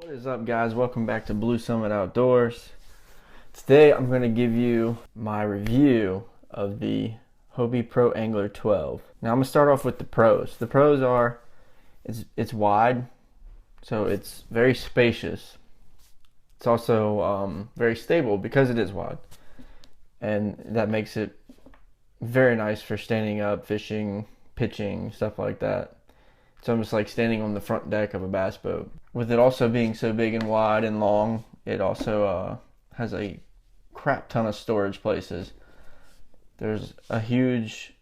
What is up, guys? Welcome back to Blue Summit Outdoors. Today I'm going to give you my review of the Hobie Pro Angler 12. Now I'm going to start off with the pros. The pros are it's wide, so it's very spacious. It's also very stable because it is wide, and that makes it very nice for standing up, fishing, pitching, stuff like that. It's almost like standing on the front deck of a bass boat. With it also being so big and wide and long, it also has a crap ton of storage places. There's a huge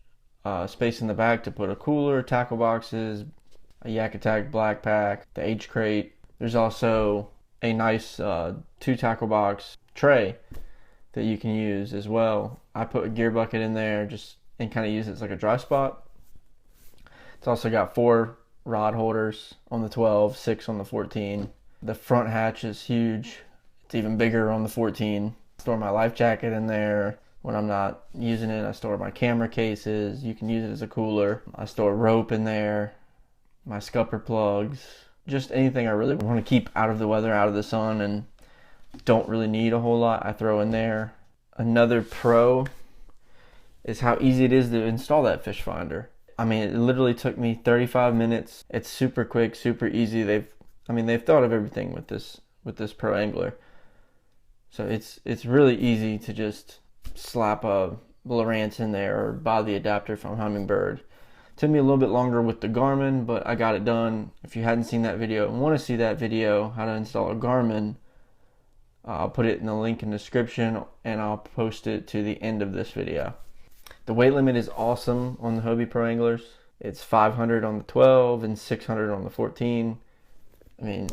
space in the back to put a cooler, tackle boxes, a Yak Attack black pack, the H crate. There's also a nice 2 tackle box tray that you can use as well. I put a gear bucket in there and kind of use it as like a dry spot. It's also got 4 rod holders on the 12, 6 on the 14. The front hatch is huge. It's even bigger on the 14. I store my life jacket in there. When I'm not using it, I store my camera cases. You can use it as a cooler. I store rope in there, my scupper plugs, just anything I really want to keep out of the weather, out of the sun, and don't really need a whole lot, I throw in there. Another pro is how easy it is to install that fish finder. I mean, it literally took me 35 minutes. It's super quick, super easy. They've thought of everything with this Pro Angler. So it's really easy to just slap a Lowrance in there or buy the adapter from Humminbird. It took me a little bit longer with the Garmin, but I got it done. If you hadn't seen that video and want to see that video, how to install a Garmin, I'll put it in the link in the description, and I'll post it to the end of this video. The weight limit is awesome on the Hobie Pro Anglers. It's 500 on the 12 and 600 on the 14. I mean,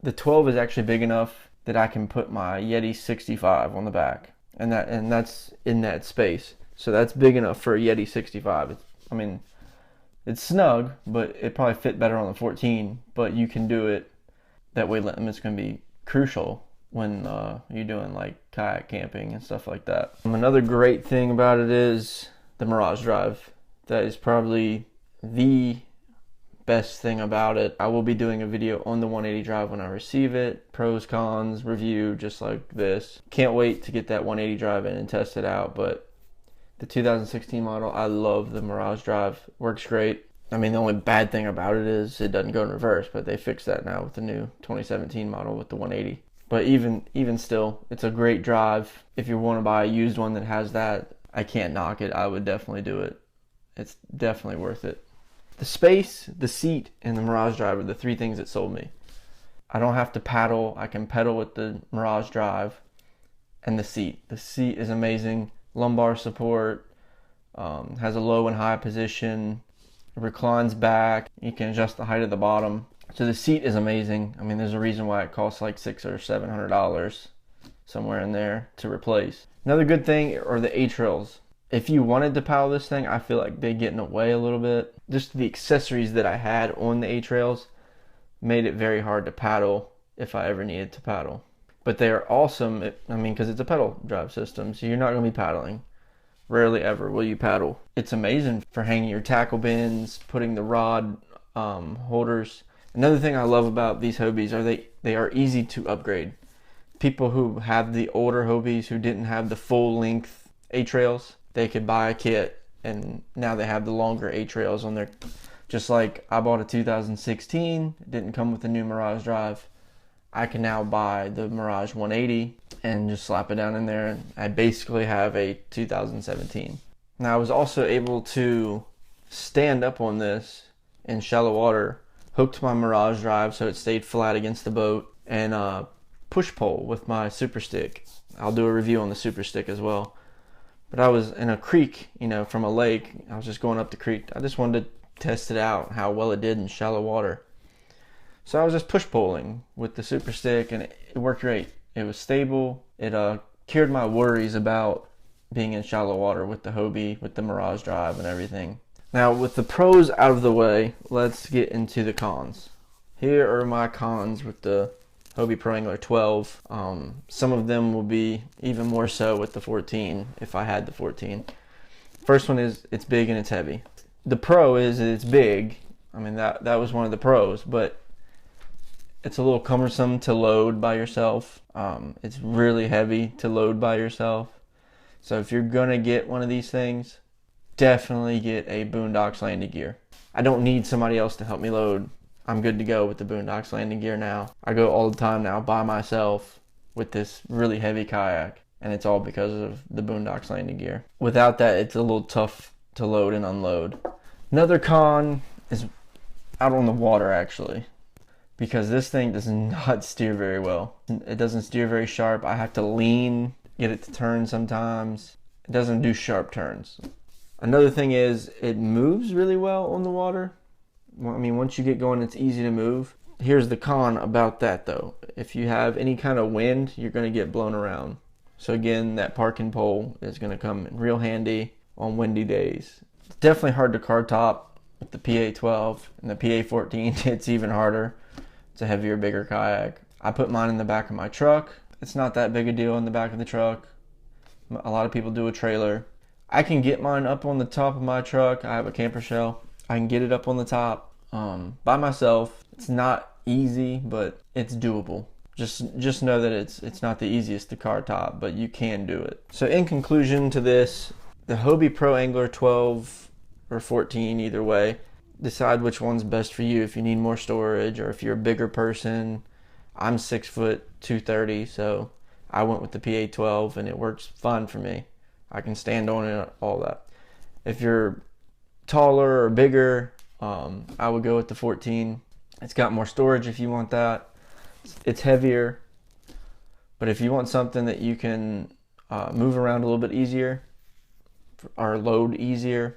the 12 is actually big enough that I can put my Yeti 65 on the back, and that's in that space. So that's big enough for a Yeti 65. It's snug, but it probably fit better on the 14. But you can do it. That weight limit's going to be crucial when you're doing like kayak camping and stuff like that. Another great thing about it is the Mirage drive. That is probably the best thing about it. I will be doing a video on the 180 drive when I receive it. Pros, cons, review, just like this. Can't wait to get that 180 drive in and test it out. But the 2016 model, I love the Mirage drive. Works great. I mean, the only bad thing about it is it doesn't go in reverse, but they fixed that now with the new 2017 model with the 180. But even still, it's a great drive. If you want to buy a used one that has that, I can't knock it. I would definitely do it. It's definitely worth it. The space, the seat, and the Mirage drive are the 3 things that sold me. I don't have to paddle. I can pedal with the Mirage drive. And the seat. The seat is amazing. Lumbar support, has a low and high position, it reclines back. You can adjust the height of the bottom. So the seat is amazing. I mean, there's a reason why it costs like $600 or $700 somewhere in there to replace. Another good thing are the A-trails. If you wanted to paddle this thing, I feel like they get in the way a little bit. Just the accessories that I had on the A-trails made it very hard to paddle if I ever needed to paddle. But they are awesome, because it's a pedal drive system, so you're not going to be paddling. Rarely ever will you paddle. It's amazing for hanging your tackle bins, putting the rod holders. Another thing I love about these Hobies are they are easy to upgrade. People who have the older Hobies who didn't have the full length A-trails, they could buy a kit and now they have the longer A-trails on their. Just like I bought a 2016, it didn't come with the new Mirage drive. I can now buy the Mirage 180 and just slap it down in there, and I basically have a 2017. Now I was also able to stand up on this in shallow water, hooked my Mirage drive so it stayed flat against the boat, and push pole with my super stick. I'll do a review on the super stick as well. But I was in a creek, from a lake. I was just going up the creek. I just wanted to test it out, how well it did in shallow water. So I was just push poling with the super stick, and it worked great. It was stable. It cured my worries about being in shallow water with the Hobie, with the Mirage drive and everything. Now, with the pros out of the way, let's get into the cons. Here are my cons with the Hobie Pro Angler 12. Some of them will be even more so with the 14, if I had the 14. First one is it's big and it's heavy. The pro is it's big. I mean, that was one of the pros, but It's a little cumbersome to load by yourself. It's really heavy to load by yourself. So if you're gonna get one of these things, definitely get a Boondocks landing gear. I don't need somebody else to help me load. I'm good to go with the Boondocks landing gear now. I go all the time now by myself with this really heavy kayak, and it's all because of the Boondocks landing gear. Without that, it's a little tough to load and unload. Another con is out on the water, actually, because this thing does not steer very well. It doesn't steer very sharp. I have to lean, get it to turn sometimes. It doesn't do sharp turns. Another thing is it moves really well on the water. I mean, once you get going, it's easy to move. Here's the con about that, though. If you have any kind of wind, you're going to get blown around. So again, that parking pole is going to come in real handy on windy days. It's definitely hard to car top with the PA12 and the PA14. It's even harder. It's a heavier, bigger kayak. I put mine in the back of my truck. It's not that big a deal in the back of the truck. A lot of people do a trailer. I can get mine up on the top of my truck. I have a camper shell. I can get it up on the top by myself. It's not easy, but it's doable. Just know that it's not the easiest to car top, but you can do it. So in conclusion to this, the Hobie Pro Angler 12 or 14, either way, decide which one's best for you. If you need more storage or if you're a bigger person. I'm 6 foot 230, so I went with the PA12 and it works fine for me. I can stand on it, all that. If you're taller or bigger, I would go with the 14. It's got more storage if you want that. It's heavier, but if you want something that you can move around a little bit easier or load easier,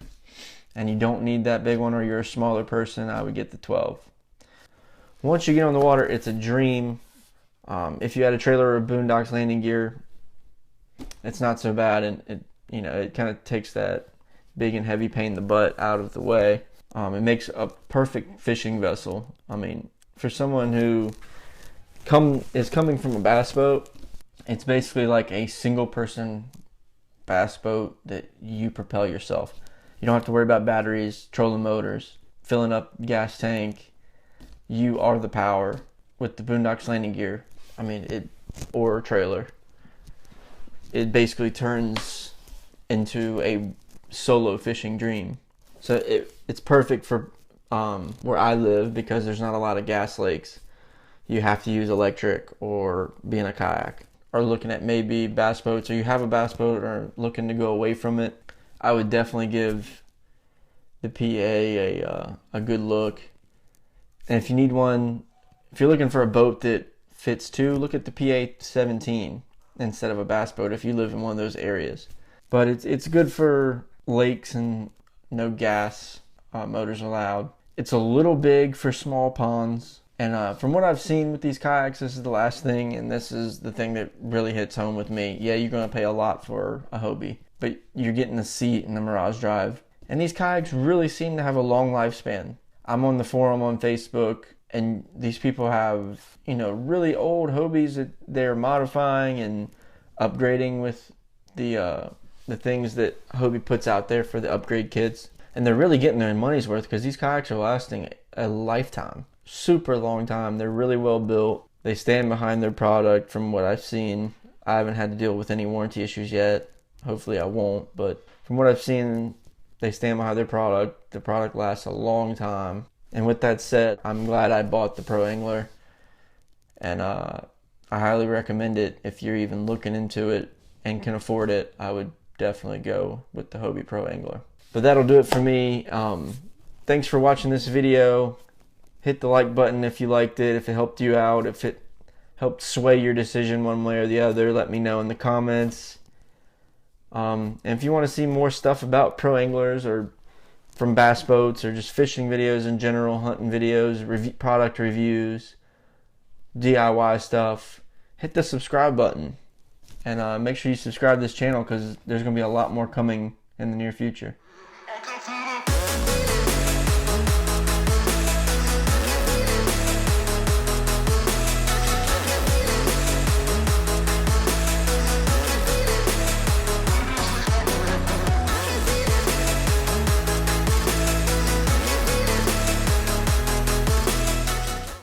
and you don't need that big one, or you're a smaller person, I would get the 12. Once you get on the water, it's a dream. If you had a trailer or a Boondocks landing gear, it's not so bad, and it kind of takes that big and heavy pain in the butt out of the way. It makes a perfect fishing vessel. I mean, for someone who is coming from a bass boat, it's basically like a single person bass boat that you propel yourself. You don't have to worry about batteries, trolling motors, filling up gas tank. You are the power with the Boondocks landing gear. I mean, or trailer. It basically turns into a solo fishing dream. So it's perfect for where I live, because there's not a lot of gas lakes. You have to use electric or be in a kayak, or looking at maybe bass boats, or you have a bass boat or looking to go away from it. I would definitely give the PA a good look. And if you need one, if you're looking for a boat that fits too, look at the PA17 instead of a bass boat if you live in one of those areas. But it's good for lakes and no gas motors allowed. It's a little big for small ponds. And from what I've seen with these kayaks, this is the last thing, and this is the thing that really hits home with me. Yeah, you're going to pay a lot for a Hobie, but you're getting a seat in the Mirage Drive. And these kayaks really seem to have a long lifespan. I'm on the forum on Facebook, and these people have, really old Hobies that they're modifying and upgrading with the things that Hobie puts out there for the upgrade kids. And they're really getting their money's worth, because these kayaks are lasting a lifetime. Super long time. They're really well built. They stand behind their product from what I've seen. I haven't had to deal with any warranty issues yet. Hopefully I won't. But from what I've seen, they stand behind their product. The product lasts a long time. And with that said, I'm glad I bought the Pro Angler. And I highly recommend it. If you're even looking into it and can afford it, I would definitely go with the Hobie Pro Angler. But that'll do it for me. Thanks for watching this video. Hit the like button if you liked it, if it helped you out, if it helped sway your decision one way or the other. Let me know in the comments. And if you want to see more stuff about pro anglers, or from bass boats, or just fishing videos in general, hunting videos, product reviews, DIY stuff, hit the subscribe button. And make sure you subscribe to this channel, because there's going to be a lot more coming in the near future.